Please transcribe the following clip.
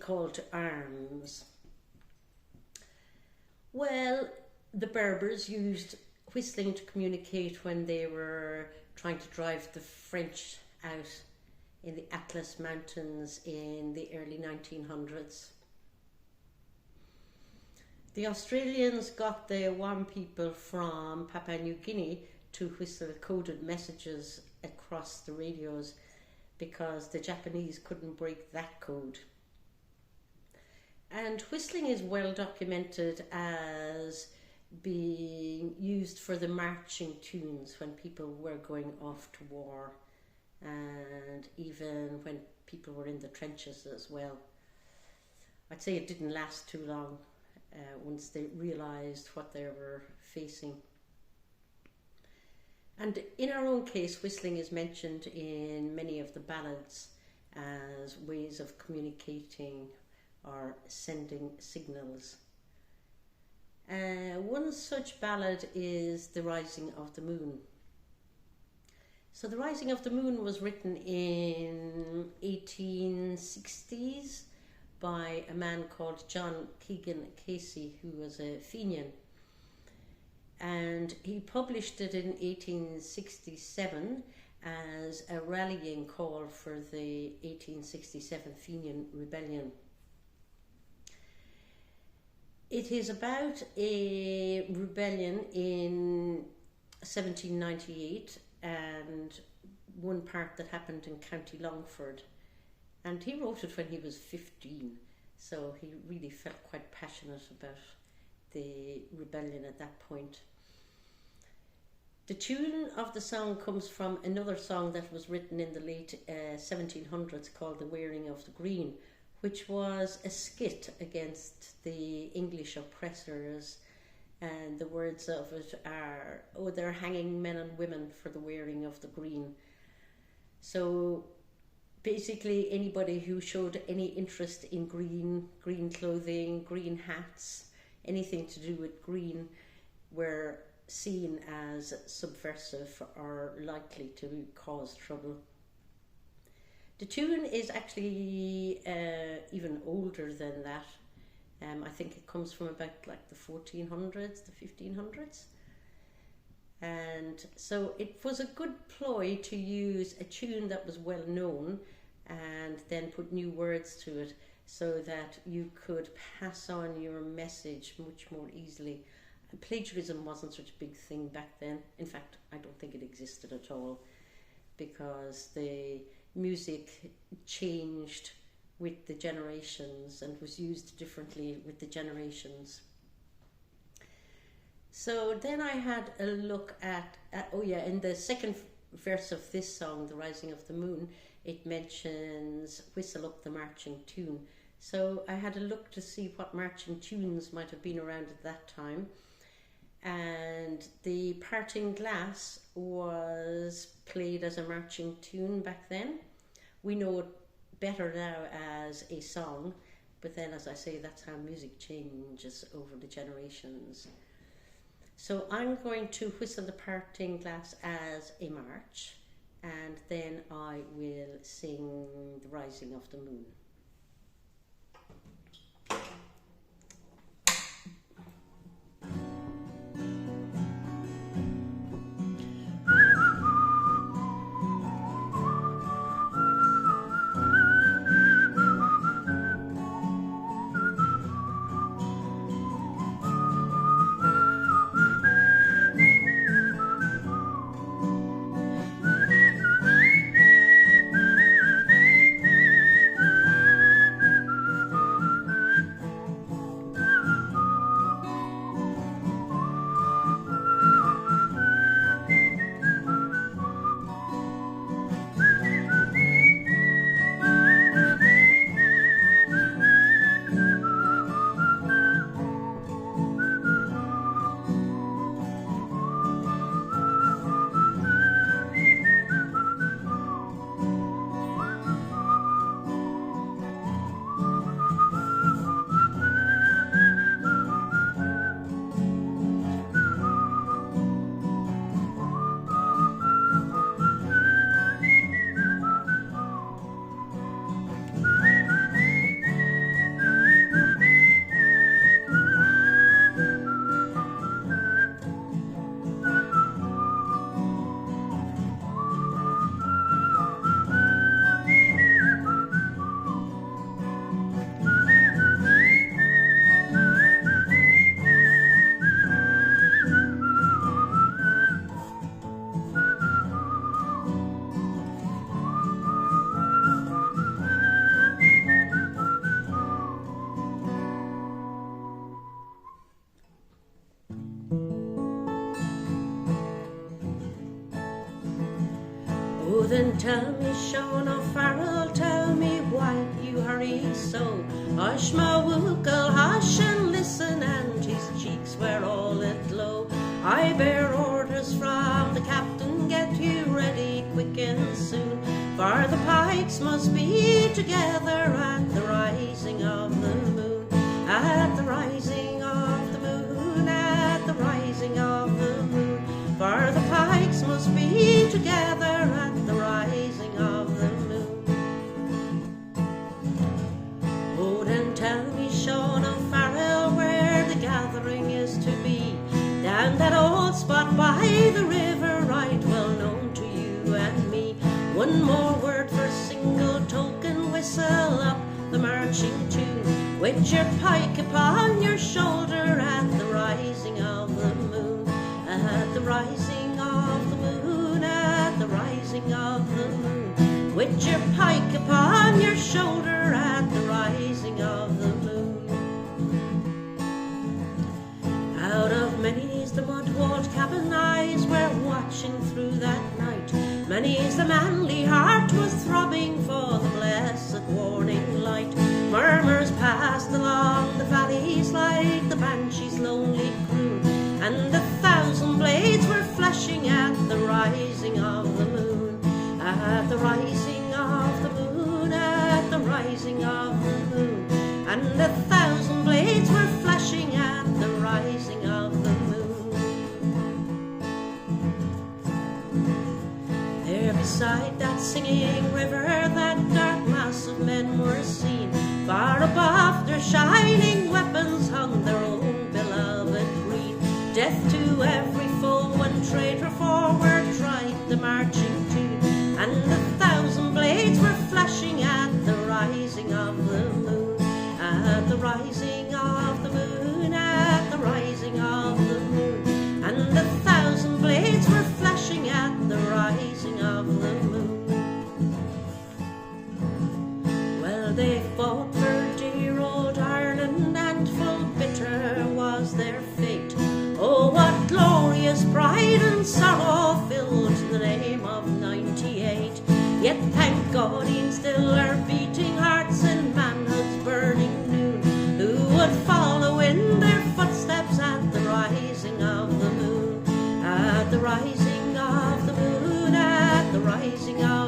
call to arms? Well, the Berbers used whistling to communicate when they were trying to drive the French out in the Atlas Mountains in the early 1900s. The Australians got the Wan people from Papua New Guinea to whistle coded messages across the radios because the Japanese couldn't break that code. And whistling is well documented as being used for the marching tunes when people were going off to war, and even when people were in the trenches as well. I'd say it didn't last too long once they realised what they were facing. And in our own case, whistling is mentioned in many of the ballads as ways of communicating or sending signals. One such ballad is The Rising of the Moon. So The Rising of the Moon was written in 1860s by a man called John Keegan Casey, who was a Fenian. And he published it in 1867 as a rallying call for the 1867 Fenian Rebellion. It is about a rebellion in 1798 and one part that happened in County Longford. And he wrote it when he was 15, so he really felt quite passionate about the rebellion at that point. The tune of the song comes from another song that was written in the late 1700s called The Wearing of the Green, which was a skit against the English oppressors, and the words of it are, "Oh, they're hanging men and women for the wearing of the green." So basically anybody who showed any interest in green clothing, green hats, anything to do with green, were seen as subversive or likely to cause trouble. The tune is actually even older than that. I think it comes from about like the 1400s, the 1500s. And so it was a good ploy to use a tune that was well known and then put new words to it so that you could pass on your message much more easily. And plagiarism wasn't such a big thing back then. In fact, I don't think it existed at all, because the music changed with the generations and was used differently with the generations. So then I had a look at in the second verse of this song, The Rising of the Moon, it mentions "Whistle up the marching tune." So I had a look to see what marching tunes might have been around at that time. And the Parting Glass was played as a marching tune back then. We know it better now as a song, but then, as I say, that's how music changes over the generations. So I'm going to whistle the Parting Glass as a march, and then I will sing The Rising of the Moon. then tell me, Sean O'Farrell, tell me why you hurry so. Hush, my wookle, hush and listen, and his cheeks were all aglow. I bear orders from the captain, get you ready quick and soon, for the pikes must be together at the rising of the moon. At the rising of the moon, at the rising of the moon, for the pikes must be together at the rising of the moon. Oh, then tell me, Sean O'Farrell, where the gathering is to be. Down that old spot by the river, right well known to you and me. One more word for single token, whistle up the marching tune, with your pike upon your shoulder at the rising of the moon. At the rising of the moon, at the rising of the moon, with your pike upon your shoulder at the rising of the moon. Out of many's the mud-walled cabin eyes were watching through that night. Many's the manly heart was throbbing for the blessed warning light. Murmurs passed along the valleys like the banshee's lonely croon, and 1,000 blades were flashing at the rising of the moon. At the rising of the moon, at the rising of the moon, and 1,000 blades were flashing at the rising of the moon. There beside that singing river, that dark mass of men were seen. Far above their shining weapons hung their own beloved green. Death to every foe and traitor forward tried the marching tune, and 1,000 blades were flashing at the rising of the moon. At the rising of the moon, at the rising of the moon, and 1,000 blades were flashing at the rising of the moon. Well, they fought for dear old Ireland, and full bitter was their fate. Oh, what glorious pride and sorrow filled the name of 98. Yet thank God e'en still are beating hearts in manhood's burning noon, who would follow in their footsteps at the rising of the moon. At the rising of the moon, at the rising of